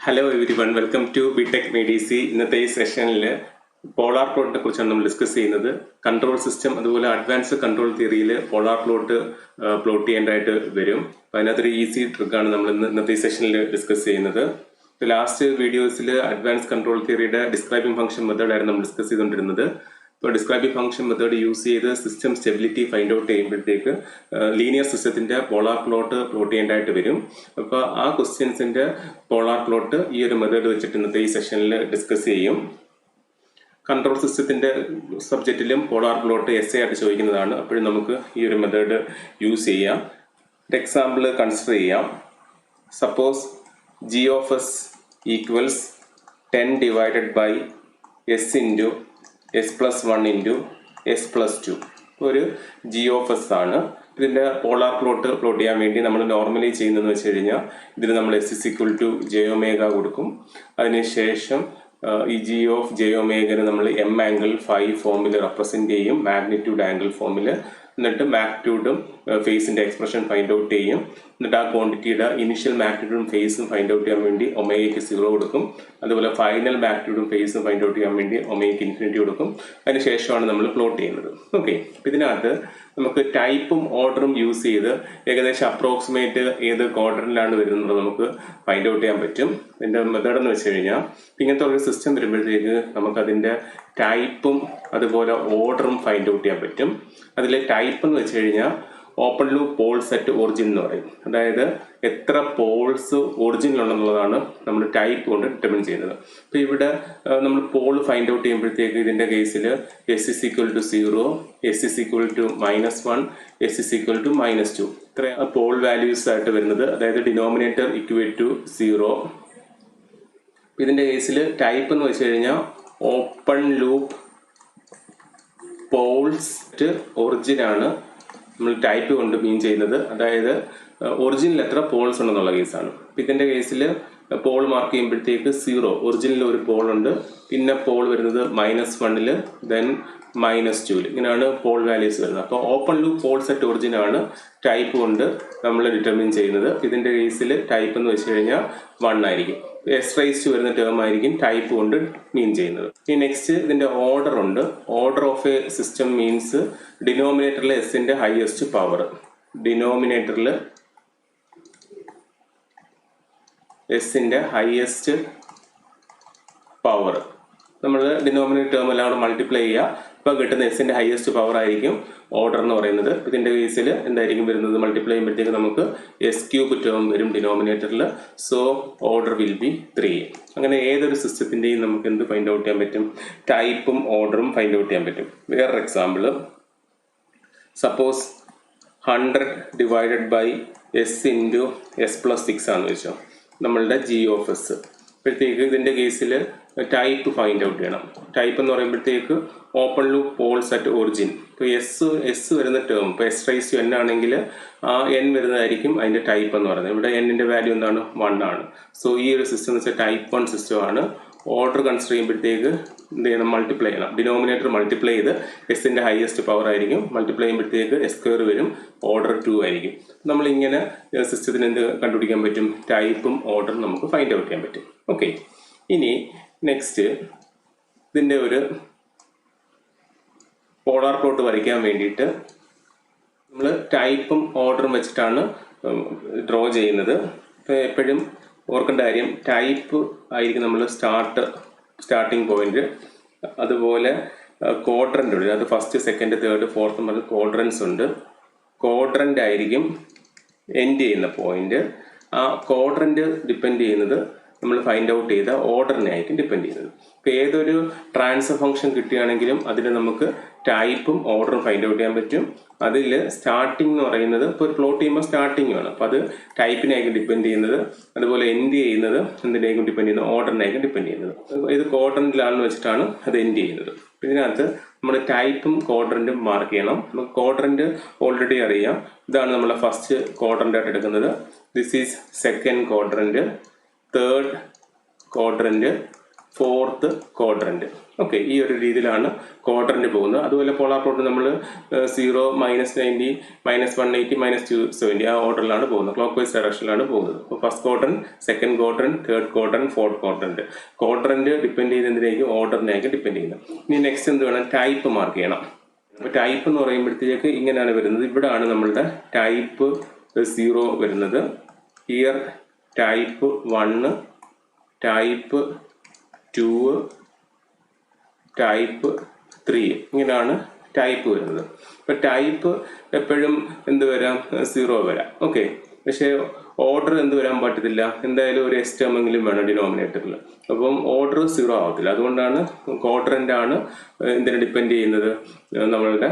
Hello everyone, welcome to BTech മെഡിസി. ഇന്നത്തെ ഈ സെഷനിൽ പോളാർ പ്ലോട്ടിനെ കുറിച്ചാണ് നമ്മൾ ഡിസ്കസ് ചെയ്യുന്നത്. കൺട്രോൾ സിസ്റ്റം അതുപോലെ അഡ്വാൻസ്ഡ് കൺട്രോൾ തിയറിയിൽ പോളാർ പ്ലോട്ട് ചെയ്യേണ്ടതായിട്ട് വരും. അപ്പോൾ അതിനകത്തൊരു ഈസി ട്രിക്കാണ് നമ്മൾ ഇന്നത്തെ ഈ സെഷനിൽ ഡിസ്കസ് ചെയ്യുന്നത്. ലാസ്റ്റ് വീഡിയോസിൽ അഡ്വാൻസ് കൺട്രോൾ തിയറിയുടെ ഡിസ്ക്രൈബിംഗ് ഫംഗ്ഷൻ മെത്തേഡായിരുന്നു നമ്മൾ ഡിസ്കസ് ചെയ്തുകൊണ്ടിരുന്നത്. ഇപ്പോൾ ഡിസ്ക്രൈബിംഗ് ഫംഗ്ഷൻ മെത്തേഡ് യൂസ് ചെയ്ത് സിസ്റ്റം സ്റ്റെബിലിറ്റി ഫൈൻഡ് ഔട്ട് ചെയ്യുമ്പോഴത്തേക്ക് ലീനിയർ സിസ്റ്റത്തിന്റെ പോളാർ പ്ലോട്ട് ചെയ്യേണ്ടതായിട്ട് വരും. അപ്പോൾ ആ ക്വസ്റ്റ്യൻസിന്റെ പോളാർ പ്ലോട്ട് ഈ ഒരു മെത്തേഡ് വെച്ചിട്ട് ഇന്നത്തെ ഈ സെഷനിൽ ഡിസ്കസ് ചെയ്യും. കൺട്രോൾ സിസ്റ്റത്തിന്റെ സബ്ജക്റ്റിലും പോളാർ പ്ലോട്ട് എസ് ആയിട്ട് ചോദിക്കുന്നതാണ്. അപ്പോഴും നമുക്ക് ഈ ഒരു മെത്തേഡ് യൂസ് ചെയ്യാം. ഒരു എക്സാമ്പിൾ കൺസിഡർ ചെയ്യാം. Suppose g of s equals 10 divided by s into s plus 1 into s plus 2 ഒരു g of s ആണ്. ഇതിൻ്റെ പോളാർ പ്ലോട്ട് ചെയ്യാൻ വേണ്ടി നമ്മൾ നോർമലി ചെയ്യുന്നതെന്ന് വെച്ച് കഴിഞ്ഞാൽ ഇതിന് നമ്മൾ s is equal to j omega കൊടുക്കും. അതിനുശേഷം ഈ g of j omega നമ്മൾ m ആംഗിൾ ഫൈ ഫോമിൽ റെപ്രസെൻറ്റ് ചെയ്യും, മാഗ്നിറ്റ്യൂഡ് ആംഗിൾ ഫോമിൽ. എന്നിട്ട് മാഗ്നിറ്റ്യൂഡും ഫേസിന്റെ എക്സ്പ്രഷൻ ഫൈൻഡ് ഔട്ട് ചെയ്യും. എന്നിട്ട് ആ ക്വാണ്ടിറ്റിയുടെ ഇനിഷ്യൽ മാഗ്നിറ്റ്യൂഡും ഫേസും ഫൈൻഡ് ഔട്ട് ചെയ്യാൻ വേണ്ടി ഒമേഗയ്ക്ക് 0 കൊടുക്കും. അതുപോലെ ഫൈനൽ മാഗ്നിറ്റ്യൂഡും ഫേസും ഫൈൻഡ് ഔട്ട് ചെയ്യാൻ വേണ്ടി ഒമേഗയ്ക്ക് ഇൻഫിനിറ്റി കൊടുക്കും. അതിനുശേഷമാണ് നമ്മൾ പ്ലോട്ട് ചെയ്യുന്നത്. ഓക്കെ, ഇതിനകത്ത് നമുക്ക് ടൈപ്പും ഓർഡറും യൂസ് ചെയ്ത് ഏകദേശം അപ്രോക്സിമേറ്റ് ഏത് ക്വാഡ്രന്റിലാണ് വരുന്നത് നമുക്ക് ഫൈൻഡ് ഔട്ട് ചെയ്യാൻ പറ്റും. ഇതിന്റെ മെത്തേഡ് എന്ന് വെച്ച് കഴിഞ്ഞാൽ ഇങ്ങനത്തെ ഒരു സിസ്റ്റം വരുമ്പോഴത്തേക്ക് നമുക്ക് അതിന്റെ ടൈപ്പും അതുപോലെ ഓർഡറും ഫൈൻഡ് ഔട്ട് ചെയ്യാൻ പറ്റും. അതിൽ ടൈപ്പ് എന്ന് വെച്ച് കഴിഞ്ഞാൽ open loop poles at origin എന്ന് പറയും. അതായത് എത്ര പോൾസ് ഒറിജിനിലുണ്ടെന്നുള്ളതാണ് നമ്മൾ ടൈപ്പ് കൊണ്ട് ഡിറ്റർമിൻ ചെയ്യുന്നത്. അപ്പോൾ ഇവിടെ നമ്മൾ പോൾ ഫൈൻഡ് ഔട്ട് ചെയ്യുമ്പോഴത്തേക്ക് ഇതിൻ്റെ കേസിൽ s is equal to 0, s is equal to -1, s is equal to -2 ഇത്ര പോൾ വാല്യൂസ് ആയിട്ട് വരുന്നത്. അതായത് ഡിനോമിനേറ്റർ ഇക്വേറ്റ് ടു 0. ഇതിൻ്റെ കേസിൽ ടൈപ്പ് എന്ന് വെച്ച് കഴിഞ്ഞാൽ ഓപ്പൺ ലൂപ്പ് പോൾസ് ഒറിജിൻ ആണ് നമ്മൾ ടൈപ്പ് കൊണ്ട് മീൻ ചെയ്യുന്നത്. അതായത് ഒറിജിനിൽ എത്ര പോൾസ് ഉണ്ടെന്നുള്ള കേസാണ്. ഇതിന്റെ കേസിൽ പോൾ മാർക്ക് ചെയ്യുമ്പോഴത്തേക്ക് 0, ഒറിജിനിൽ ഒരു പോൾ ഉണ്ട്, പിന്നെ പോൾ വരുന്നത് -1, ദെൻ -2, ഇങ്ങനെയാണ് പോൾ വാല്യൂസ് വരുന്നത്. അപ്പോൾ open loop poles at origin ആണ് ടൈപ്പ് കൊണ്ട് നമ്മൾ ഡിറ്റർമിൻ ചെയ്യുന്നത്. ഇതിന്റെ കേസിൽ ടൈപ്പ് എന്ന് വെച്ച് കഴിഞ്ഞാൽ 1 ആയിരിക്കും. എസ് റൈസ് വരുന്ന ടേം ആയിരിക്കും ടൈപ്പ് കൊണ്ട് മീൻ ചെയ്യുന്നത്. ഇനി നെക്സ്റ്റ് ഇതിന്റെ ഓർഡർ ഉണ്ട്. Order of A system means ഡിനോമിനേറ്ററിൽ എസിന്റെ ഹയസ്റ്റ് പവർ, ഡിനോമിനേറ്ററിൽ എസിന്റെ ഹയസ്റ്റ് പവർ നമ്മൾ ഡിനോമിനേറ്റർ ടേം എല്ലാം കൂടെ മൾട്ടിപ്ലൈ ചെയ്യുക. ഇപ്പം കിട്ടുന്ന എസിന്റെ ഹയസ്റ്റ് പവർ ആയിരിക്കും ഓർഡർ എന്ന് പറയുന്നത്. ഇതിന്റെ കേസിൽ എന്തായിരിക്കും വരുന്നത്, മൾട്ടിപ്ലൈ ചെയ്യുമ്പോഴത്തേക്ക് നമുക്ക് s³ ടേം വരും ഡിനോമിനേറ്ററിൽ. So order will be 3. അങ്ങനെ ഏതൊരു സിസ്റ്റത്തിന്റെയും നമുക്ക് എന്ത് ഫൈൻഡ് ഔട്ട് ചെയ്യാൻ പറ്റും, ടൈപ്പും ഓർഡറും ഫൈൻഡ് ഔട്ട് ചെയ്യാൻ പറ്റും. വേറൊരു example, suppose 100 divided by s into s plus 6 ആണെന്ന് വെച്ചോ നമ്മളുടെ g of s. അപ്പോഴത്തേക്ക് ഇതിന്റെ കേസിൽ ടൈപ്പ് ഫൈൻഡ് ഔട്ട് ചെയ്യണം. ടൈപ്പ് എന്ന് പറയുമ്പോഴത്തേക്ക് open loop poles at origin. ഇപ്പോൾ എസ് വരുന്ന ടേം ഇപ്പോൾ s റൈസ് ടു n ആണെങ്കിൽ ആ n വരുന്നതായിരിക്കും അതിന്റെ ടൈപ്പ് എന്ന് പറയുന്നത്. ഇവിടെ n-ന്റെ വാല്യൂ എന്താണ്, 1 ആണ്. സോ ഈ ഒരു സിസ്റ്റം എന്ന് വെച്ചാൽ ടൈപ്പ് 1 സിസ്റ്റം ആണ്. ഓർഡർ കൺസിഡർ ചെയ്യുമ്പോഴത്തേക്ക് എന്ത് ചെയ്യണം, മൾട്ടിപ്ലൈ ചെയ്യണം. ഡിനോമിനേറ്റർ മൾട്ടിപ്ലൈ ചെയ്ത് എസിന്റെ ഹയസ്റ്റ് പവർ ആയിരിക്കും, മൾട്ടിപ്ലൈ ചെയ്യുമ്പോഴത്തേക്ക് s² വരും, ഓർഡർ 2 ആയിരിക്കും. നമ്മൾ ഇങ്ങനെ സിസ്റ്റത്തിന് എന്ത് കണ്ടുപിടിക്കാൻ പറ്റും, ടൈപ്പും ഓർഡറും നമുക്ക് ഫൈൻഡ് ഔട്ട് ചെയ്യാൻ പറ്റും. ഓക്കെ, ഇനി നെക്സ്റ്റ് ഇതിന്റെ ഒരു പോളാർ പ്ലോട്ട് വരയ്ക്കാൻ വേണ്ടിയിട്ട് നമ്മൾ ടൈപ്പും ഓർഡറും വെച്ചിട്ടാണ് ഡ്രോ ചെയ്യുന്നത്. ഇപ്പോൾ എപ്പോഴും ഓർക്കേണ്ട കാര്യം, ടൈപ്പ് ആയിരിക്കും നമ്മൾ സ്റ്റാർട്ടിങ് പോയിന്റ്. അതുപോലെ ക്വാഡ്രന്റ് ഉണ്ട്, അത് ഫസ്റ്റ് സെക്കൻഡ് തേർഡ് ഫോർത്ത് പറഞ്ഞ ക്വാഡ്രൻസ് ഉണ്ട്. ക്വാഡ്രന്റ് ആയിരിക്കും എൻഡ് ചെയ്യുന്ന പോയിന്റ്. ആ ക്വാഡ്രന്റ് ഡിപ്പെൻഡ് ചെയ്യുന്നത് നമ്മൾ ഫൈൻഡ് ഔട്ട് ചെയ്ത ഓർഡറിനെ ആയിരിക്കും ഡിപ്പെൻഡ് ചെയ്യുന്നത്. ഇപ്പോൾ ഏതൊരു ട്രാൻസ്ഫർ ഫംഗ്ഷൻ കിട്ടുകയാണെങ്കിലും അതിന് നമുക്ക് ടൈപ്പും ഓർഡറും ഫൈൻഡ് ഔട്ട് ചെയ്യാൻ പറ്റും. അതിൽ സ്റ്റാർട്ടിംഗ് എന്ന് പറയുന്നത് ഇപ്പോൾ ഒരു പ്ലോട്ട് ചെയ്യുമ്പോൾ സ്റ്റാർട്ടിംഗ് വേണം, അപ്പോൾ അത് ടൈപ്പിനായിരിക്കും ഡിപ്പെൻഡ് ചെയ്യുന്നത്. അതുപോലെ എൻഡ് ചെയ്യുന്നത് എന്തിനായിരിക്കും ഡിപ്പെൻഡ് ചെയ്യുന്നത്, ഓർഡറിനായിരിക്കും ഡിപ്പെൻഡ് ചെയ്യുന്നത്. ഇത് ക്വാഡ്രന്റിലാണെന്ന് വെച്ചിട്ടാണ് അത് എൻഡ് ചെയ്യുന്നത്. ഇതിനകത്ത് നമ്മൾ ടൈപ്പും ക്വാഡ്രന്റും മാർക്ക് ചെയ്യണം. നമുക്ക് ക്വാഡ്രന്റ് ഓൾറെഡി അറിയാം. ഇതാണ് നമ്മളെ ഫസ്റ്റ് ക്വാഡ്രന്റ് ആയിട്ട് എടുക്കുന്നത്. This is second quadrant, third quadrant, fourth quadrant. Okay, ഈ ഒരു രീതിയിലാണ് ക്വാഡ്രന്റ് പോകുന്നത്. അതുപോലെ പോളാർ പ്ലോട്ട് നമ്മൾ 0, -90, -180, -270 ആ ഓർഡറിലാണ് പോകുന്നത്, ക്ലോക്ക് വൈസ് ഡയറക്ഷനിലാണ് പോകുന്നത്. അപ്പോൾ first quadrant, second quadrant, third quadrant, fourth quadrant. Quadrant depend ചെയ്യുന്നതിനായിരിക്കും, ഓർഡറിനായിരിക്കും ഡിപ്പെൻഡ് ചെയ്യുന്നത്. ഇനി നെക്സ്റ്റ് എന്ത് വേണം, ടൈപ്പ് മാർക്ക് ചെയ്യണം. അപ്പോൾ ടൈപ്പ് എന്ന് പറയുമ്പോഴത്തേക്ക് ഇങ്ങനെയാണ് വരുന്നത്. ഇവിടെയാണ് നമ്മളുടെ ടൈപ്പ് 0 വരുന്നത്. ഹിയർ ടൈപ്പ് 1, ടൈപ്പ് 2, ടൈപ്പ് 3, ഇങ്ങനെയാണ് ടൈപ്പ് വരുന്നത്. ഇപ്പം ടൈപ്പ് എപ്പോഴും എന്ത് വരാം, 0 വരാം. ഓക്കെ, പക്ഷേ ഓർഡർ എന്ത് വരാൻ പറ്റത്തില്ല, എന്തായാലും ഒരു എസ് ടേമെങ്കിലും വേണം ഡിനോമിനേറ്ററിൽ. അപ്പം ഓർഡർ 0 ആവത്തില്ല. അതുകൊണ്ടാണ് ക്വാഡ്രന്റ് ആണ് എന്തിനെ ഡിപ്പെൻഡ് ചെയ്യുന്നത്, നമ്മളുടെ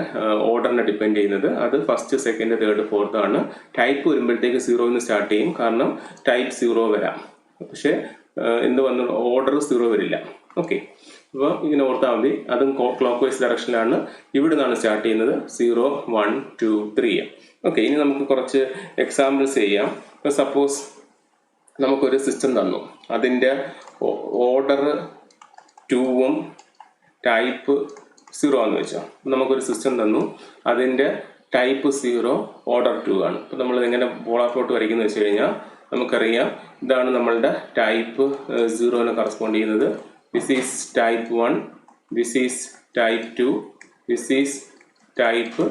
ഓർഡറിനെ ഡിപ്പെൻഡ് ചെയ്യുന്നത്. അത് ഫസ്റ്റ്, സെക്കൻഡ്, തേർഡ്, ഫോർത്ത് ആണ്. ടൈപ്പ് വരുമ്പോഴത്തേക്ക് 0 സ്റ്റാർട്ട് ചെയ്യും, കാരണം ടൈപ്പ് 0 വരാം. പക്ഷേ എന്ത് വന്നു, ഓർഡർ 0 വരില്ല. ഓക്കെ, അപ്പോൾ ഇങ്ങനെ ഓർത്താൽ മതി. അതും ക്ലോക്ക് വൈസ് ഡയറക്ഷനിലാണ്. ഇവിടെ നിന്നാണ് സ്റ്റാർട്ട് ചെയ്യുന്നത്, 0, 1, 2, 3. ഓക്കെ, ഇനി നമുക്ക് കുറച്ച് എക്സാമ്പിൾസ് ചെയ്യാം. ഇപ്പോൾ സപ്പോസ് നമുക്കൊരു സിസ്റ്റം തന്നു, അതിൻ്റെ ഓർഡർ 2ഉം ടൈപ്പ് 0 ആണെന്ന് വെച്ചാൽ. നമുക്കൊരു സിസ്റ്റം തന്നു, അതിൻ്റെ ടൈപ്പ് 0, ഓർഡർ 2 ആണ്. അപ്പോൾ നമ്മൾ എങ്ങനെ പോളാർ പ്ലോട്ട് വരയ്ക്കുന്നത് വെച്ച് കഴിഞ്ഞാൽ നമുക്കറിയാം, ഇതാണ് നമ്മളുടെ ടൈപ്പ് 0ന് കറസ്പോണ്ട് ചെയ്യുന്നത്. This is type 1, this is type 2, this is type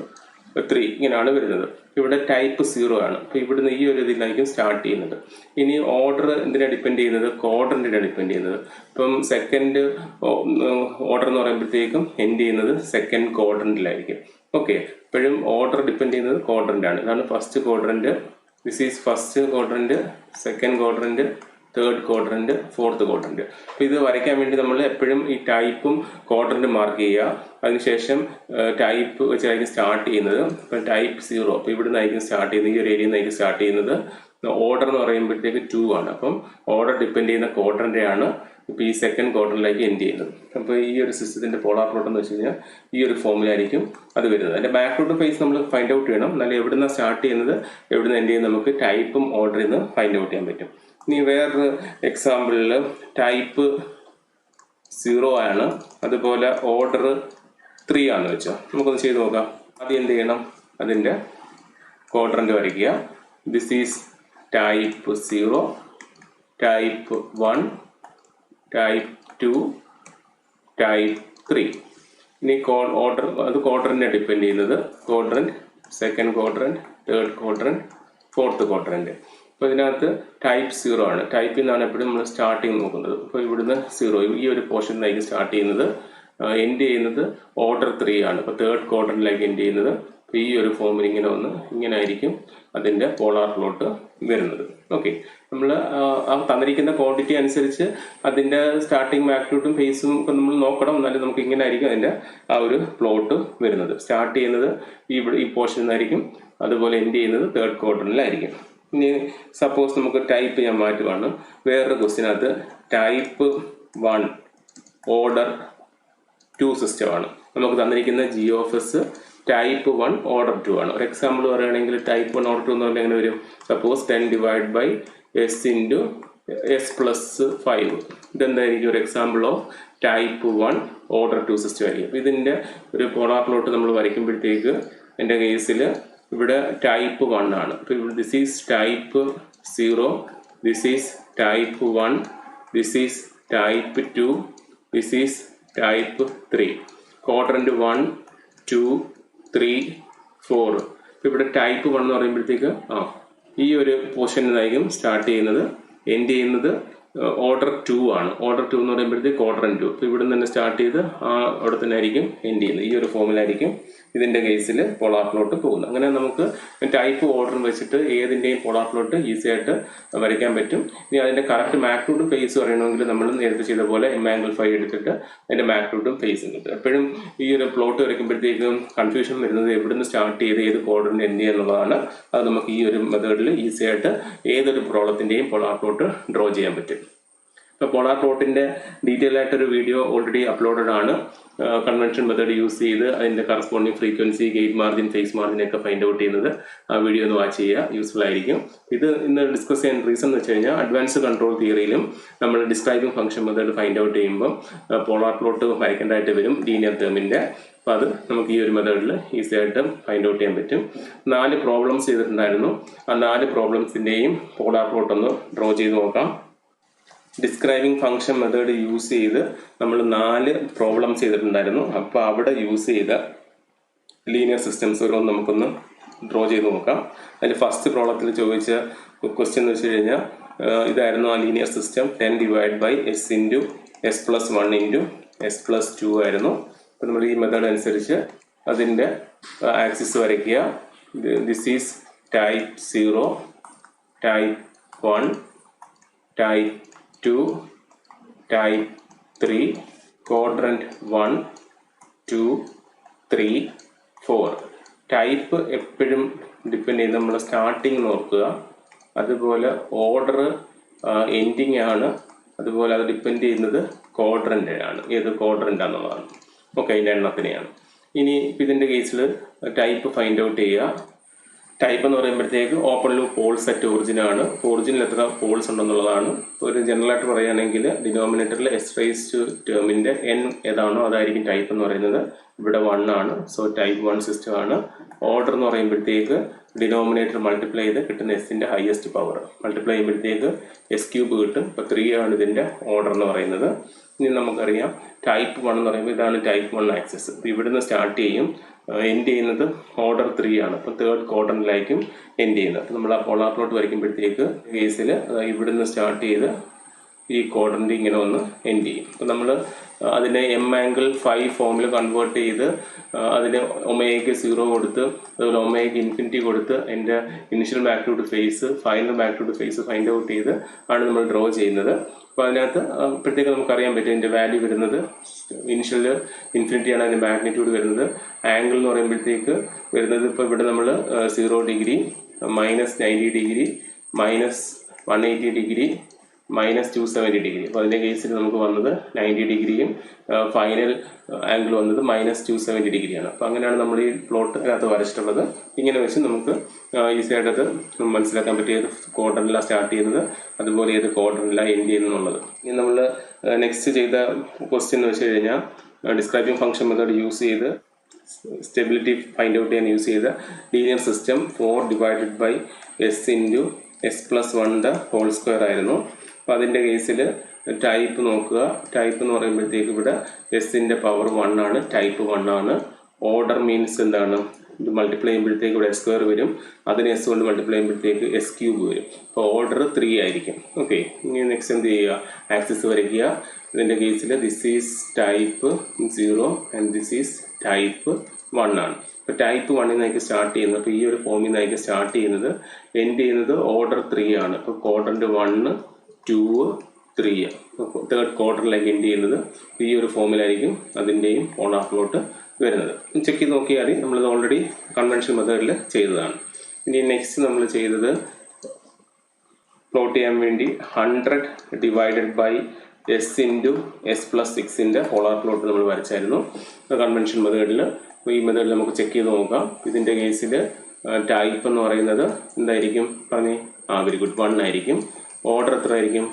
3, ഇങ്ങനെയാണ് വരുന്നത്. ഇവിടെ ടൈപ്പ് 0 ആണ്. അപ്പോൾ ഇവിടുന്ന് ഈ ഒരു ഇതിലായിരിക്കും സ്റ്റാർട്ട് ചെയ്യുന്നത്. ഇനി ഓർഡർ എന്തിനാണ് ഡിപ്പെൻഡ് ചെയ്യുന്നത്, ക്വാഡ്രന്റിനാണ് ഡിപ്പെൻഡ് ചെയ്യുന്നത്. ഇപ്പം സെക്കൻഡ് ഓർഡർ എന്ന് പറയുമ്പോഴത്തേക്കും എൻഡ് ചെയ്യുന്നത് സെക്കൻഡ് ക്വാഡ്രന്റിലായിരിക്കും. ഓക്കെ, എപ്പോഴും ഓർഡർ ഡിപ്പെൻഡ് ചെയ്യുന്നത് ക്വാഡ്രന്റ് ആണ്. ഇതാണ് first quadrant, this is first quadrant, second quadrant, third quadrant, fourth quadrant. അപ്പോൾ ഇത് വരയ്ക്കാൻ വേണ്ടി നമ്മൾ എപ്പോഴും ഈ ടൈപ്പും ക്വാഡ്രന്റും മാർക്ക് ചെയ്യുക. അതിനുശേഷം ടൈപ്പ് വെച്ചായിരിക്കും സ്റ്റാർട്ട് ചെയ്യുന്നത്. ഇപ്പം ടൈപ്പ് 0, അപ്പോൾ ഇവിടെ നിന്നായിരിക്കും സ്റ്റാർട്ട് ചെയ്യുന്നത്, ഈ ഒരു ഏരിയയിൽ നിന്നായിരിക്കും സ്റ്റാർട്ട് ചെയ്യുന്നത്. ഓർഡർ എന്ന് പറയുമ്പോഴത്തേക്ക് 2 ആണ്. അപ്പം ഓർഡർ ഡിപ്പെൻഡ് ചെയ്യുന്ന ക്വാഡ്രന്റ് ആണ് ഇപ്പോൾ ഈ സെക്കൻഡ് ക്വാഡ്രന്റിലേക്ക് എൻഡ് ചെയ്യുന്നത്. അപ്പോൾ ഈ ഒരു സിസ്റ്റത്തിന്റെ പോളാർ പ്ലോട്ട് എന്ന് വെച്ച് കഴിഞ്ഞാൽ ഈ ഒരു ഫോമിലായിരിക്കും അത് വരുന്നത്. അതിന്റെ ബാക്ക്ഗ്രൗണ്ട് ഫേസ് നമ്മൾ ഫൈൻഡ് ഔട്ട് ചെയ്യണം. എന്നാലും എവിടുന്ന സ്റ്റാർട്ട് ചെയ്യുന്നത്, എവിടുന്ന് എൻഡ് ചെയ്യുന്നത് നമുക്ക് ടൈപ്പും ഓർഡറിൽ നിന്ന് ഫൈൻഡ് ഔട്ട് ചെയ്യാൻ പറ്റും. ഇനി വേറൊരു എക്സാമ്പിളിൽ ടൈപ്പ് 0 ആണ്, അതുപോലെ ഓർഡർ 3 ആണെന്ന് വെച്ചോ. നമുക്കൊന്ന് ചെയ്ത് നോക്കാം. ആദ്യം എന്ത് ചെയ്യണം, അതിൻ്റെ ക്വാഡ്രന്റ് വരയ്ക്കുക. This is type 0, type 1, type 2, type 3. ഇനി ഓർഡർ അത് ക്വാഡ്രന്റിനെ ഡിപ്പെൻഡ് ചെയ്യുന്നത്. Quadrant, second quadrant, third quadrant, fourth quadrant. അപ്പോൾ ഇതിനകത്ത് ടൈപ്പ് 0 ആണ്. ടൈപ്പിൽ നിന്നാണ് എപ്പോഴും നമ്മൾ സ്റ്റാർട്ടിങ് നോക്കുന്നത്. അപ്പോൾ ഇവിടുന്ന് 0, ഈ ഒരു പോർഷനിലായിരിക്കും സ്റ്റാർട്ട് ചെയ്യുന്നത്. എൻഡ് ചെയ്യുന്നത് ഓർഡർ 3 ആണ്. അപ്പോൾ തേർഡ് ക്വാഡ്രന്റിലേക്ക് എൻഡ് ചെയ്യുന്നത്. അപ്പോൾ ഈ ഒരു ഫോമിൽ ഇങ്ങനെ വന്ന് ഇങ്ങനെ ആയിരിക്കും അതിൻ്റെ പോളാർ പ്ലോട്ട് വരുന്നത്. ഓക്കെ, നമ്മൾ ആ തന്നിരിക്കുന്ന ക്വാണ്ടിറ്റി അനുസരിച്ച് അതിൻ്റെ സ്റ്റാർട്ടിങ് മാഗ്നിറ്റ്യൂഡും ഫേസും ഒക്കെ നമ്മൾ നോക്കണം. എന്നാലും നമുക്ക് ഇങ്ങനെ ആയിരിക്കും അതിൻ്റെ ആ ഒരു പ്ലോട്ട് വരുന്നത്. സ്റ്റാർട്ട് ചെയ്യുന്നത് ഈ പോർഷനിൽ നിന്നായിരിക്കും, അതുപോലെ എൻഡ് ചെയ്യുന്നത് തേർഡ് ക്വാഡ്രന്റിലായിരിക്കും. ഇനി സപ്പോസ് നമുക്ക് ടൈപ്പ് ഞാൻ മാറ്റുവാണ്. വേറൊരു ക്വസ്റ്റിനകത്ത് ടൈപ്പ് 1, ഓർഡർ 2 സിസ്റ്റമാണ്. നമുക്ക് തന്നിരിക്കുന്ന G(s) ടൈപ്പ് 1, ഓർഡർ 2 ആണ്. ഒരു എക്സാമ്പിൾ പറയുകയാണെങ്കിൽ ടൈപ്പ് 1, ഓർഡർ 2 എന്ന് പറഞ്ഞാൽ എങ്ങനെ വരും, സപ്പോസ് 10/s × s+5. ഇതെന്തായിരിക്കും ഒരു example of type 1, order 2 system ആയിരിക്കും. ഇതിൻ്റെ ഒരു പോളാർ പ്ലോട്ട് നമ്മൾ വരയ്ക്കുമ്പോഴത്തേക്ക് എൻ്റെ കേസിൽ ഇവിടെ ടൈപ്പ് 1 ആണ്. അപ്പോൾ ഇവിടെ this is type 0, this is type 1, this is type 2, this is type 3. Quadrant 1, 2, 3, 4. ഇവിടെ ടൈപ്പ് 1 എന്ന് പറയുമ്പോഴത്തേക്ക് ഈ ഒരു പോർഷനിൽ നിന്നായിരിക്കും സ്റ്റാർട്ട് ചെയ്യുന്നത്. എൻഡ് ചെയ്യുന്നത് ഓർഡർ 2 ആണ്. ഓർഡർ 2 എന്ന് പറയുമ്പോഴത്തേക്ക് ക്വാഡ്രന്റ് 2. അപ്പോൾ ഇവിടെ നിന്ന് തന്നെ സ്റ്റാർട്ട് ചെയ്ത് അവിടെ തന്നെ ആയിരിക്കും എൻഡ് ചെയ്യുന്നത്. ഈ ഒരു ഫോമിലായിരിക്കും ഇതിൻ്റെ കേസിൽ പോളാർ പ്ലോട്ട് പോകുന്നത്. അങ്ങനെ നമുക്ക് ടൈപ്പ് ഓർഡറും വെച്ചിട്ട് ഏതിൻ്റെയും പോളാർ പ്ലോട്ട് ഈസി ആയിട്ട് വരയ്ക്കാൻ പറ്റും. ഇനി അതിൻ്റെ കറക്റ്റ് മാഗ്നിറ്റ്യൂഡും ഫേസ് പറയണമെങ്കിൽ നമ്മൾ നേരത്തെ ചെയ്ത പോലെ M∠φ എടുത്തിട്ട് അതിൻ്റെ മാഗ്നിറ്റ്യൂഡും ഫേസും കിട്ടും. എപ്പോഴും ഈ ഒരു പ്ലോട്ട് വരയ്ക്കുമ്പോഴത്തേക്കും കൺഫ്യൂഷൻ വരുന്നത് എവിടുന്ന് സ്റ്റാർട്ട് ചെയ്ത് ഏത് ക്വാഡ്രന്റ് എൻഡ് ചെയ്യുക എന്നുള്ളതാണ്. അത് നമുക്ക് ഈ ഒരു മെത്തേഡിൽ ഈസി ആയിട്ട് ഏതൊരു പ്രോബ്ലത്തിൻ്റെയും പോളാർ പ്ലോട്ട് ഡ്രോ ചെയ്യാൻ പറ്റും. പോളാർ പ്ലോട്ടിന്റെ ഡീറ്റെയിൽ ആയിട്ടൊരു വീഡിയോ ഓൾറെഡി അപ്ലോഡഡ് ആണ്. കൺവെൻഷൻ മെത്തേഡ് യൂസ് ചെയ്ത് അതിന്റെ corresponding frequency, gain margin, phase margin ഒക്കെ ഫൈൻഡ് ഔട്ട് ചെയ്യുന്നത് ആ വീഡിയോ ഒന്ന് വാച്ച് ചെയ്യുക, യൂസ്ഫുൾ ആയിരിക്കും. ഇത് ഇന്ന് ഡിസ്കസ് ചെയ്യാൻ റീസൺ എന്ന് വെച്ച് കഴിഞ്ഞാൽ അഡ്വാൻസ് കൺട്രോൾ തിയറിയിലും നമ്മൾ describing function method find out ചെയ്യുമ്പോൾ പോളാർ പ്ലോട്ട് വരയ്ക്കേണ്ടതായിട്ട് വരും ലീനിയർ ടേമിന്റെ. അപ്പോൾ അത് നമുക്ക് ഈ ഒരു മെത്തേഡിൽ ഈസി ആയിട്ട് ഫൈൻഡ് ഔട്ട് ചെയ്യാൻ പറ്റും. 4 പ്രോബ്ലംസ് ചെയ്തിട്ടുണ്ടായിരുന്നു. ആ 4 പ്രോബ്ലംസിന്റെയും പോളാർ പ്ലോട്ട് ഒന്ന് ഡ്രോ ചെയ്ത് നോക്കാം. ഡിസ്ക്രൈബിംഗ് ഫംഗ്ഷൻ മെത്തേഡ് യൂസ് ചെയ്ത് നമ്മൾ 4 പ്രോബ്ലംസ് ചെയ്തിട്ടുണ്ടായിരുന്നു. അപ്പോൾ അവിടെ യൂസ് ചെയ്ത ലീനിയർ സിസ്റ്റംസ് ഓരോന്ന് നമുക്കൊന്ന് ഡ്രോ ചെയ്ത് നോക്കാം. അതിൽ ഫസ്റ്റ് പ്രോബ്ലത്തിൽ ചോദിച്ച ക്വസ്റ്റ്യൻ എന്ന് വെച്ച് കഴിഞ്ഞാൽ ഇതായിരുന്നു ആ linear system 10 divide by s into S plus 1 into S plus 2 ആയിരുന്നു. അപ്പോൾ നമ്മൾ ഈ മെത്തേഡ് അനുസരിച്ച് അതിൻ്റെ ആക്സിസ് വരയ്ക്കുക. This is type 0, type 1, type 2, type 3, quadrant 1, 2, 3, 4. Type എപ്പോഴും ഡിപ്പെൻഡ് ചെയ്യുന്നത് നമ്മൾ സ്റ്റാർട്ടിങ് നോക്കുക, അതുപോലെ ഓർഡർ എൻഡിങ് ആണ്, അതുപോലെ അത് ഡിപ്പെൻഡ് ചെയ്യുന്നത് ക്വാഡ്രൻ്റ് ആണ്, ഏത് ക്വാഡ്രൻ്റ് ആണെന്നുള്ളതാണ്. ഓക്കെ, അതിൻ്റെ എണ്ണത്തിനെയാണ്. ഇനി ഇതിൻ്റെ കേസിൽ ടൈപ്പ് ഫൈൻഡ് ഔട്ട് ചെയ്യുക. ടൈപ്പ് എന്ന് പറയുമ്പോഴത്തേക്ക് ഓപ്പൺ ലൂപ്പ് പോൾ സെറ്റ് ഒറിജിനാണ്. ഒറിജിനിൽ എത്ര പോൾസ് ഉണ്ടെന്നുള്ളതാണ്. ഒരു ജനറലായിട്ട് പറയുകയാണെങ്കിൽ ഡിനോമിനേറ്ററിൽ എസ് റൈസ് ടു ടേമിൻ്റെ n ഏതാണോ അതായിരിക്കും ടൈപ്പ് എന്ന് പറയുന്നത്. ഇവിടെ 1 ആണ്, സോ ടൈപ്പ് 1 സിസ്റ്റം ആണ്. ഓർഡർ എന്ന് പറയുമ്പോഴത്തേക്ക് ഡിനോമിനേറ്റർ മൾട്ടിപ്ലൈ ചെയ്ത് കിട്ടുന്ന എസിൻ്റെ ഹയസ്റ്റ് പവർ മൾട്ടിപ്ലൈ ചെയ്യുമ്പോഴത്തേക്ക് s³ കിട്ടും. ഇപ്പോൾ 3 ആണ് ഇതിൻ്റെ ഓർഡർ എന്ന് പറയുന്നത്. ഇനി നമുക്കറിയാം ടൈപ്പ് 1 എന്ന് പറയുമ്പോൾ ഇതാണ് ടൈപ്പ് 1 ആക്സസ്. ഇപ്പോൾ ഇവിടുന്ന് സ്റ്റാർട്ട് ചെയ്യും, എൻഡ് ചെയ്യുന്നത് ഓർഡർ 3 ആണ്. അപ്പോൾ തേർഡ് ക്വാഡ്രന്റിലായിരിക്കും എൻഡ് ചെയ്യുന്നത്. അപ്പോൾ നമ്മൾ ആ പോളാർ പ്ലോട്ട് വരയ്ക്കുമ്പോഴത്തേക്ക് കേസിൽ ഇവിടുന്ന് സ്റ്റാർട്ട് ചെയ്ത് ഈ ക്വാഡ്രന്റ് ഇങ്ങനെ ഒന്ന് എൻഡ് ചെയ്യും. അപ്പോൾ നമ്മൾ അതിനെ m∠φ ഫോമിൽ കൺവേർട്ട് ചെയ്ത് അതിന് ഒമേഗയ്ക്ക് 0 കൊടുത്ത് അതുപോലെ ഒമേഗയ്ക്ക് ഇൻഫിനിറ്റി കൊടുത്ത് അതിൻ്റെ initial magnitude phase, final magnitude phase find out ചെയ്ത് ആണ് നമ്മൾ ഡ്രോ ചെയ്യുന്നത്. അപ്പോൾ അതിനകത്ത് ഇപ്പോഴത്തേക്ക് നമുക്കറിയാൻ പറ്റും ഇതിൻ്റെ വാല്യൂ വരുന്നത് ഇനിഷ്യൽ ഇൻഫിനിറ്റിയാണ് അതിൻ്റെ മാഗ്നിറ്റ്യൂഡ് വരുന്നത്. ആംഗിൾ എന്ന് പറയുമ്പോഴത്തേക്ക് വരുന്നത് ഇപ്പോൾ ഇവിടെ നമ്മൾ 0 ഡിഗ്രി, -90 ഡിഗ്രി, -180 ഡിഗ്രി, -270 ഡിഗ്രി. അപ്പോൾ അതിൻ്റെ കേസിൽ നമുക്ക് വന്നത് 90 ഡിഗ്രിയും ഫൈനൽ ആംഗിൾ വന്നത് -270 ഡിഗ്രിയാണ്. അപ്പോൾ അങ്ങനെയാണ് നമ്മൾ ഈ പ്ലോട്ട് അതിനകത്ത് വരച്ചിട്ടുള്ളത്. ഇങ്ങനെ വെച്ച് നമുക്ക് ഈസി ആയിട്ടത് മനസ്സിലാക്കാൻ പറ്റും ഏത് ക്വാഡ്രന്റിലാണ് സ്റ്റാർട്ട് ചെയ്യുന്നത്, അതുപോലെ ഏത് ക്വാഡ്രന്റിലാണ് എൻഡ് ചെയ്യുന്നത്. ഇനി നമ്മൾ നെക്സ്റ്റ് ചെയ്ത ക്വസ്റ്റ്യൻ എന്ന് വെച്ച് കഴിഞ്ഞാൽ ഡിസ്ക്രൈബിംഗ് ഫംഗ്ഷൻ മെത്തേഡ് യൂസ് ചെയ്ത് സ്റ്റെബിലിറ്റി ഫൈൻഡ് ഔട്ട് ചെയ്യാൻ യൂസ് ചെയ്ത linear system 4 divided by s into S plus 1 whole square ആയിരുന്നു. അപ്പോൾ അതിൻ്റെ കേസിൽ ടൈപ്പ് നോക്കുക. ടൈപ്പ് എന്ന് പറയുമ്പോഴത്തേക്ക് ഇവിടെ എസിൻ്റെ പവർ 1 ആണ്, ടൈപ്പ് 1 ആണ്. ഓർഡർ മീൻസ് എന്താണ്, ഇത് മൾട്ടിപ്ലൈ ചെയ്യുമ്പോഴത്തേക്ക് ഇവിടെ s² വരും, അതിന് s കൊണ്ട് മൾട്ടിപ്ലൈ ചെയ്യുമ്പോഴത്തേക്ക് s³ വരും. അപ്പോൾ ഓർഡർ 3 ആയിരിക്കും. ഓക്കെ, ഇനി നെക്സ്റ്റ് എന്ത് ചെയ്യുക, ആക്സിസ് വരയ്ക്കുക. ഇതിൻ്റെ കേസിൽ this is type 0 and this is type 1 ആണ്. ഇപ്പോൾ ടൈപ്പ് 1 നിന്നായിരിക്കും സ്റ്റാർട്ട് ചെയ്യുന്നത്. അപ്പോൾ ഈ ഒരു ഫോമിൽ നിന്നായിരിക്കും സ്റ്റാർട്ട് ചെയ്യുന്നത്, എൻഡ് ചെയ്യുന്നത് ഓർഡർ 3 ആണ്. അപ്പോൾ ക്വാഡ്രന്റ് 1, 2, 3 തേർഡ് ക്വാർട്ടറിലേക്ക് എൻഡ് ചെയ്യുന്നത് ഈ ഒരു ഫോമിലായിരിക്കും അതിൻ്റെയും പോളാർ പ്ലോട്ട് വരുന്നത്. ചെക്ക് ചെയ്ത് നോക്കിയാൽ നമ്മളിത് ഓൾറെഡി കൺവെൻഷൻ മെത്തേഡിൽ ചെയ്തതാണ്. ഇനി നെക്സ്റ്റ് നമ്മൾ ചെയ്തത് പ്ലോട്ട് ചെയ്യാൻ വേണ്ടി 100 divided by s into S plus 6ൻ്റെ പോളാർ പ്ലോട്ട് നമ്മൾ വരച്ചായിരുന്നു കൺവെൻഷൻ മെത്തേഡിൽ. അപ്പോൾ ഈ മെത്തേഡിൽ നമുക്ക് ചെക്ക് ചെയ്ത് നോക്കാം. ഇതിൻ്റെ കേസിൽ ടൈപ്പ് എന്ന് പറയുന്നത് എന്തായിരിക്കും പറഞ്ഞേ, വെരി ഗുഡ്, 1 ആയിരിക്കും. ഓർഡർ എത്ര ആയിരിക്കും,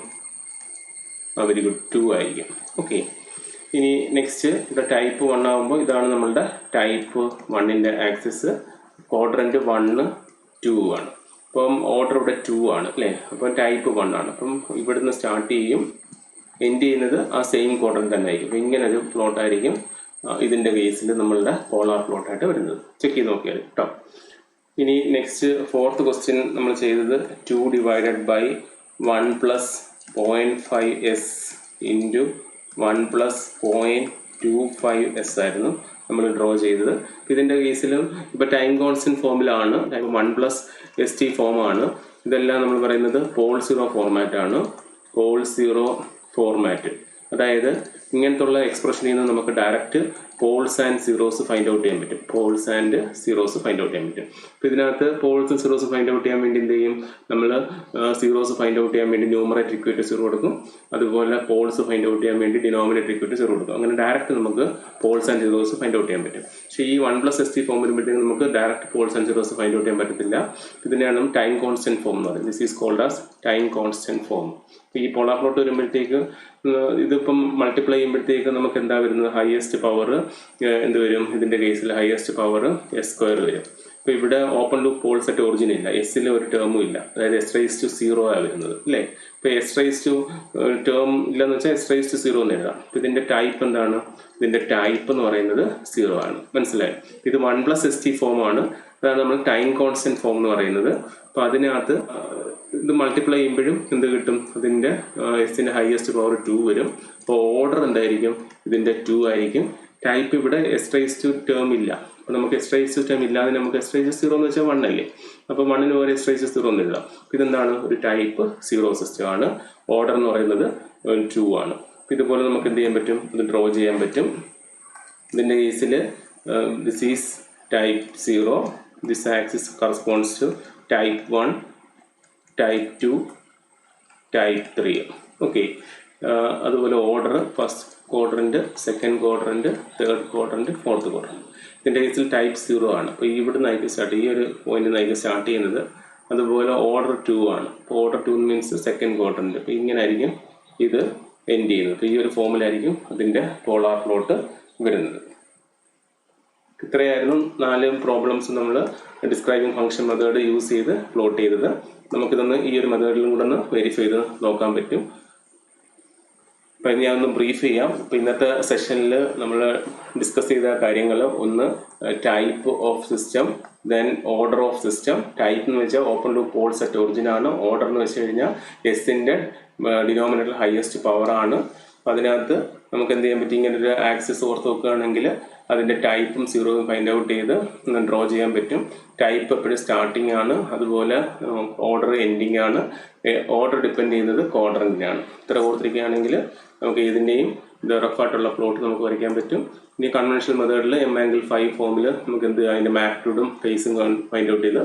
വെരി ഗുഡ്, 2 ആയിരിക്കും. ഓക്കെ, ഇനി നെക്സ്റ്റ് ഇവിടെ ടൈപ്പ് 1 ആകുമ്പോൾ ഇതാണ് നമ്മളുടെ ടൈപ്പ് 1ൻ്റെ ആക്സിസ്. ക്വാഡ്രന്റ് 1, 2 ആണ്. അപ്പം ഓർഡർ ഇവിടെ 2 ആണ് അല്ലേ. അപ്പം ടൈപ്പ് 1 ആണ്. അപ്പം ഇവിടുന്ന് സ്റ്റാർട്ട് ചെയ്യും, എൻഡ് ചെയ്യുന്നത് ആ സെയിം ക്വാഡ്രന്റ് തന്നെ ആയിരിക്കും. അപ്പം ഇങ്ങനെ ഒരു പ്ലോട്ടായിരിക്കും ഇതിൻ്റെ കേസിൽ നമ്മളുടെ പോളാർ പ്ലോട്ടായിട്ട് വരുന്നത്. ചെക്ക് ചെയ്ത് നോക്കിയാൽ കേട്ടോ. ഇനി നെക്സ്റ്റ് 4th ക്വസ്റ്റ്യൻ നമ്മൾ ചെയ്തത് 2 divided by 1 plus 0.5s into 1 plus 0.25s ആയിരുന്നു നമ്മൾ ഡ്രോ ചെയ്തത്. ഇതിൻ്റെ കേസിലും ഇപ്പോൾ ടൈം കോൺസ്റ്റൻറ്റ് ഫോമിലാണ്, 1 പ്ലസ് st ഫോമാണ്. ഇതെല്ലാം നമ്മൾ പറയുന്നത് പോൾ 0 ഫോർമാറ്റാണ്. പോൾ 0 ഫോർമാറ്റ് അതായത് ഇങ്ങനത്തുള്ള എക്സ്പ്രഷനിൽ നിന്ന് നമുക്ക് direct poles and zeros find out ചെയ്യാൻ പറ്റും. Poles and zeros find out ചെയ്യാൻ പറ്റും. അപ്പോൾ ഇതിനകത്ത് പോൾസും സീറോസ് ഫൈൻഡ് ഔട്ട് ചെയ്യാൻ വേണ്ടി എന്ത് ചെയ്യും? നമ്മൾ സീറോസ് ഫൈൻഡ് ഔട്ട് ചെയ്യാൻ വേണ്ടി ന്യൂമറേറ്റർ ഇക്വേറ്റ് 0 കൊടുക്കും. അതുപോലെ പോൾസ് ഫൈൻഡ് ഔട്ട് ചെയ്യാൻ വേണ്ടി ഡിനോമിനേറ്റർ ഇക്വേറ്റ് 0 കൊടുക്കും. അങ്ങനെ ഡയറക്റ്റ് നമുക്ക് poles and zeros find out ചെയ്യാൻ പറ്റും. പക്ഷേ ഈ 1+st ഫോം വരുമ്പോഴത്തേക്കും നമുക്ക് direct poles and zeros find out ചെയ്യാൻ പറ്റത്തില്ല. ഇതിനെയാണ് ടൈം കോൺസ്റ്റന്റ് ഫോം എന്ന് പറയുന്നത്. This is called as time constant form. ഈ പോളാർ പ്ലോട്ട് വരുമ്പോഴത്തേക്ക് ഇതിപ്പം മൾട്ടിപ്ലൈ ചെയ്യുമ്പോഴത്തേക്ക് നമുക്ക് എന്താ വരുന്നത്? ഹയസ്റ്റ് പവർ എന്ത് വരും? ഇതിന്റെ കേസിൽ ഹയസ്റ്റ് പവർ s² വരും. അപ്പോൾ ഇവിടെ open loop poles at origin ഇല്ല, എസ്സിൽ ഒരു ടേമും ഇല്ല, അതായത് s⁻0 ആണ് വരുന്നത് അല്ലേ. ഇപ്പോൾ s⁻, ടേം ഇല്ലെന്ന് വെച്ചാൽ s⁻0 എന്ന് എഴുതാം. അപ്പോൾ ഇതിന്റെ ടൈപ്പ് എന്താണ്? ഇതിന്റെ ടൈപ്പ് എന്ന് പറയുന്നത് 0 ആണ്. മനസ്സിലായി? ഇത് 1+st ഫോം ആണ്. അതാണ് നമ്മൾ ടൈം കോൺസ്റ്റന്റ് ഫോം എന്ന് പറയുന്നത്. അപ്പോൾ അതിനകത്ത് ഇത് മൾട്ടിപ്ലൈ ചെയ്യുമ്പോഴും എന്ത് കിട്ടും? അതിൻ്റെ എസിൻ്റെ ഹയസ്റ്റ് പവർ 2 വരും. അപ്പോൾ ഓർഡർ എന്തായിരിക്കും? ഇതിൻ്റെ 2 ആയിരിക്കും. ടൈപ്പ് ഇവിടെ s⁻2 ടേം ഇല്ല. അപ്പോൾ നമുക്ക് s⁻2 ടേം ഇല്ലാതെ നമുക്ക് s⁻0 എന്ന് വെച്ചാൽ 1 അല്ലേ. അപ്പോൾ 1-ന് പകരം s⁻0 എന്ന് എഴുതാം. ഇതെന്താണ്? ഒരു ടൈപ്പ് 0 സിസ്റ്റം ആണ്. ഓർഡർ എന്ന് പറയുന്നത് 2 ആണ്. ഇതുപോലെ നമുക്ക് എന്ത് ചെയ്യാൻ പറ്റും? ഇത് ഡ്രോ ചെയ്യാൻ പറ്റും. ഇതിൻ്റെ കേസിൽ this is type 0. This axis corresponds to type 1, type 2, type 3. Okay. അതുപോലെ order first quadrant, second quadrant, third quadrant, fourth quadrant. ഇതിൻ്റെ കേസിൽ ടൈപ്പ് 0 ആണ്. അപ്പോൾ ഇവിടെ നിന്നായിരിക്കും സ്റ്റാർട്ട്, ഈ ഒരു പോയിന്റ് നിന്നായിരിക്കും സ്റ്റാർട്ട് ചെയ്യുന്നത്. അതുപോലെ ഓർഡർ 2 ആണ്. അപ്പോൾ ഓർഡർ 2 മീൻസ് സെക്കൻഡ് ക്വാഡ്രന്റ്. അപ്പോൾ ഇങ്ങനെ ആയിരിക്കും ഇത് എൻഡ് ചെയ്യുന്നത്. അപ്പോൾ ഈ ഒരു ഫോമിലായിരിക്കും അതിൻ്റെ പോളാർ പ്ലോട്ട് വരുന്നത്. ഇത്രയായിരുന്നു 4 പ്രോബ്ലംസ് നമ്മൾ ഡിസ്ക്രൈബിംഗ് ഫംഗ്ഷൻ മെത്തേഡ് യൂസ് ചെയ്ത് പ്ലോട്ട് ചെയ്തത്. നമുക്കിതൊന്ന് ഈ ഒരു മെത്തേഡിലും കൂടെ ഒന്ന് വെരിഫൈ ചെയ്ത് നോക്കാൻ പറ്റും. അപ്പം ഞാനൊന്ന് ബ്രീഫ് ചെയ്യാം. ഇപ്പം ഇന്നത്തെ സെഷനിൽ നമ്മൾ ഡിസ്കസ് ചെയ്ത കാര്യങ്ങൾ, ഒന്ന് type of system, then order of system. Type എന്ന് വെച്ചാൽ open loop poles at origin ആണ്. ഓർഡർ എന്ന് വെച്ച് കഴിഞ്ഞാൽ എസിൻ്റെ ഡിനോമിനേറ്റർ ഹയസ്റ്റ് പവർ ആണ്. അതിനകത്ത് നമുക്ക് എന്ത് ചെയ്യാൻ പറ്റും? ഇങ്ങനെ ഒരു ആക്സിസ് ഓർത്ത് വെക്കുകയാണെങ്കിൽ അതിൻ്റെ ടൈപ്പും 0 ഫൈൻഡ് ഔട്ട് ചെയ്ത് ഡ്രോ ചെയ്യാൻ പറ്റും. ടൈപ്പ് എപ്പോഴും സ്റ്റാർട്ടിംഗ് ആണ്. അതുപോലെ ഓർഡർ എൻഡിങ് ആണ്. ഓർഡർ ഡിപ്പെൻഡ് ചെയ്യുന്നത് ക്വാഡ്രന്റിനാണ്. ഇത്ര ഓർത്തിരിക്കുകയാണെങ്കിൽ നമുക്ക് ഏതിൻ്റെയും ഇത് റഫായിട്ടുള്ള പ്ലോട്ട് നമുക്ക് വരയ്ക്കാൻ പറ്റും. ഇനി കൺവെൻഷണൽ മെത്തേഡിൽ m∠5 ഫോമിൽ നമുക്ക് എന്ത് അതിൻ്റെ മാഗ്നിറ്റ്യൂഡും ഫേസും ഫൈൻഡ് ഔട്ട് ചെയ്ത്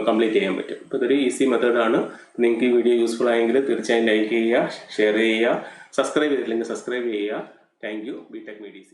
കംപ്ലീറ്റ് ചെയ്യാൻ പറ്റും. അപ്പോൾ ഇതൊരു ഈസി മെത്തേഡാണ്. നിങ്ങൾക്ക് ഈ വീഡിയോ യൂസ്ഫുൾ ആയെങ്കിൽ തീർച്ചയായും ലൈക്ക് ചെയ്യുക, ഷെയർ ചെയ്യുക, സബ്സ്ക്രൈബ് ചെയ്തിട്ടില്ലെങ്കിൽ സബ്സ്ക്രൈബ് ചെയ്യുക. Thank you. BTech MEDC.